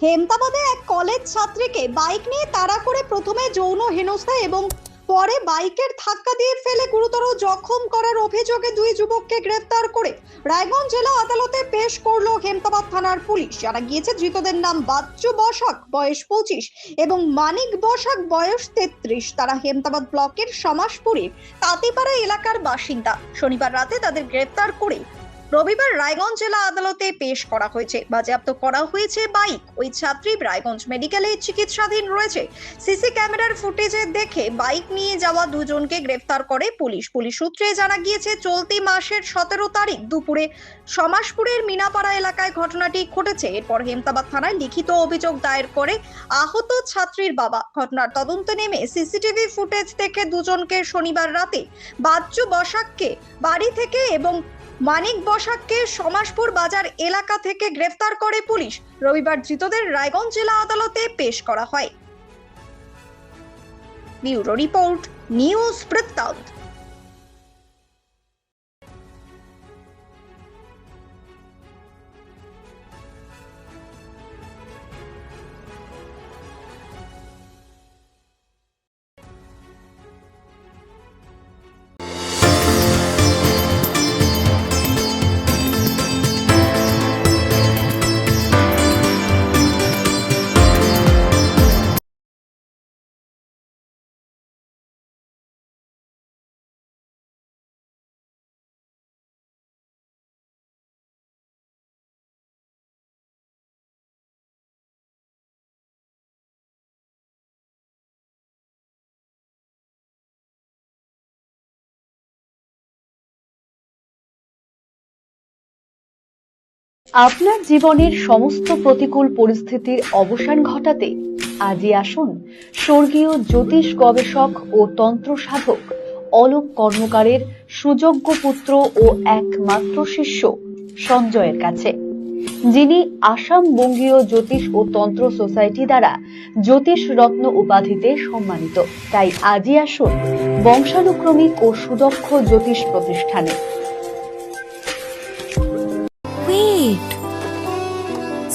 হেমতাবাদে এক কলেজ ছাত্রীকে বাইক নিয়ে তাড়া করে প্রথমে যৌন হেনস্থা এবং পরে বাইকের ধাক্কা দিয়ে ফেলে গুরুতর জখম করার অভিযোগে দুই যুবককে গ্রেফতার করে রায়গঞ্জ জেলা আদালতে পেশ করলো হেমতাবাদ থানার পুলিশ। জানা গিয়েছে ধৃতদের নাম বাচ্চু বসাক বয়স 25 এবং মানিক বসাক বয়স 33। তারা হেমতাবাদ ব্লকের সমাজপুরের তাঁতিপাড়া এলাকার বাসিন্দা। শনিবার রাতে তাদের গ্রেফতার করে রবিবার রায়গঞ্জ জেলা আদালতে পেশ করা হয়েছে। বাজেয়াপ্ত করা হয়েছে বাইক। ওই ছাত্রী রায়গঞ্জ মেডিকেলে চিকিৎসাধীন রয়েছে। সিসি ক্যামেরার ফুটেজে দেখে বাইক নিয়ে যাওয়া দুজনকে গ্রেফতার করে পুলিশ। পুলিশ সূত্রে জানা গিয়েছে চলতি মাসের 17 তারিখ দুপুরে সমাজপুরের মিনাপাড়া এলাকায় ঘটনাটি ঘটেছে। এরপর হেমতাবাদ থানায় লিখিত অভিযোগ দায়ের করে আহত ছাত্রীর বাবা। ঘটনার তদন্তে নেমে সিসিটিভি ফুটেজ দেখে দুজনকে শনিবার রাতে বাচ্চু বসাককে বাড়ি থেকে এবং মানিক বসাককে সমাজপুর বাজার এলাকা থেকে গ্রেফতার করে পুলিশ। রবিবার ধৃতদের রায়গঞ্জ জেলা আদালতে পেশ করা হয়। ব্যুরো রিপোর্ট, নিউজ বৃত্তান্ত। আপনার জীবনের সমস্ত প্রতিকূল পরিস্থিতির অবসান ঘটাতে আজই আসুন স্বর্গীয় জ্যোতিষ গবেষক ও তন্ত্র সাধক অলোক কর্মকারের সুযোগ্য পুত্র ও একমাত্র শিষ্য সঞ্জয়ের কাছে, যিনি আসাম বঙ্গীয় জ্যোতিষ ও তন্ত্র সোসাইটি দ্বারা জ্যোতিষ রত্ন উপাধিতে সম্মানিত। তাই আজই আসুন বংশানুক্রমিক ও সুদক্ষ জ্যোতিষ প্রতিষ্ঠানে।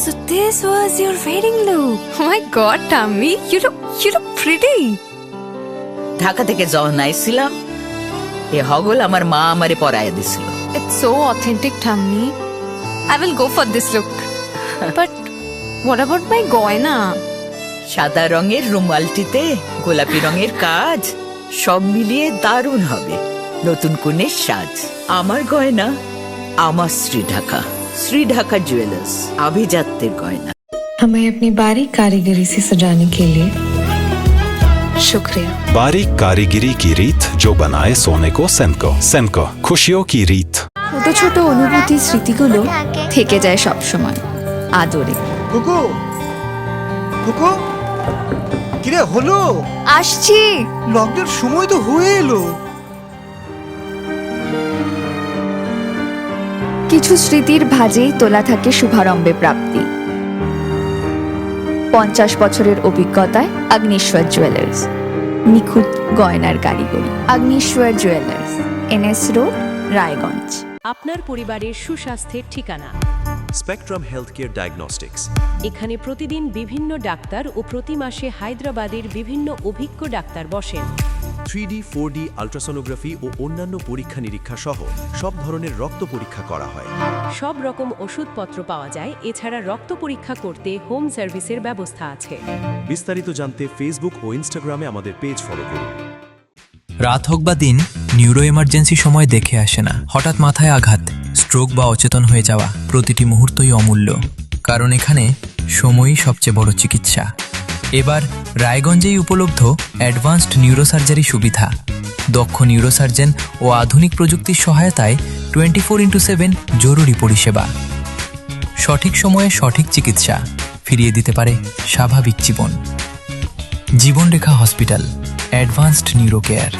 So this was your wedding look. Oh my god, Tammy, you look pretty. Dhaka থেকে যখন আইছিলাম এ হগল আমার মা আমারে পরাইয়া দিছিল। It's so authentic, Tammy. I will go for this look. But what about my goina? সাদা রঙের রুমালটিতে গোলাপি রঙের কাজ, সব মিলিয়ে দারুণ হবে নতুন কনের সাজ। আমার গয়না আমার শ্রী ঢাকা ज्वेलर्स, अभिजात्य गयना। हमें अपनी बारीक कारीगरी से सजाने के लिए शुक्रिया। बारीक कारीगरी की रीत जो बनाए सोने को सेनको खुशियों की रीत। ছোট ছোট অনুভূতি স্মৃতিগুলো থেকে যায় সব সময় আদরে। কুকু কুকু কিরে হলো? আসছি। লকডাউন সময় তো হয়ে এলো। কিছু স্মৃতির ভাজেই তোলা থাকে শুভারম্ভে প্রাপ্তি। 50 বছরের অভিজ্ঞতায় অগ্নিশ্বর জুয়েলার্স, নিখুঁত গয়নার কারিগরি। Agnishwar jewellers, NS road, Raiganj. আপনার পরিবারের সুস্বাস্থ্যের ঠিকানা স্পেকট্রাম হেলথকেয়ার ডায়াগনস্টিক্স। এখানে প্রতিদিন বিভিন্ন ডাক্তার ও প্রতি মাসে হায়দ্রাবাদের বিভিন্ন অভিজ্ঞ ডাক্তার বসেন। 3D 4D আল্ট্রাসোনোগ্রাফি ও অন্যান্য পরীক্ষা নিরীক্ষা সহ সব ধরনের রক্ত পরীক্ষা করা হয়। সব রকম ওষুধপত্র পাওয়া যায়। এছাড়া রক্ত পরীক্ষা করতে হোম সার্ভিসের ব্যবস্থা আছে। বিস্তারিত জানতে ফেসবুক ও ইনস্টাগ্রামে আমাদের পেজ ফলো করুন। রাত হোক বা দিন, নিউরো এমার্জেন্সি সময় দেখে আসে না। হঠাৎ মাথায় আঘাত, স্ট্রোক বা অচেতন হয়ে যাওয়া, প্রতিটি মুহূর্তই অমূল্য। কারণ এখানে সময়ই সবচেয়ে বড় চিকিৎসা। এবার রায়গঞ্জেই উপলব্ধ অ্যাডভান্সড নিউরোসার্জারি সুবিধা। দক্ষ নিউরোসার্জন ও আধুনিক প্রযুক্তির সহায়তায় 24x7 জরুরি পরিষেবা। সঠিক সময়ে সঠিক চিকিৎসা ফিরিয়ে দিতে পারে স্বাভাবিক জীবন। জীবনরেখা হসপিটাল, অ্যাডভান্সড নিউরো কেয়ার।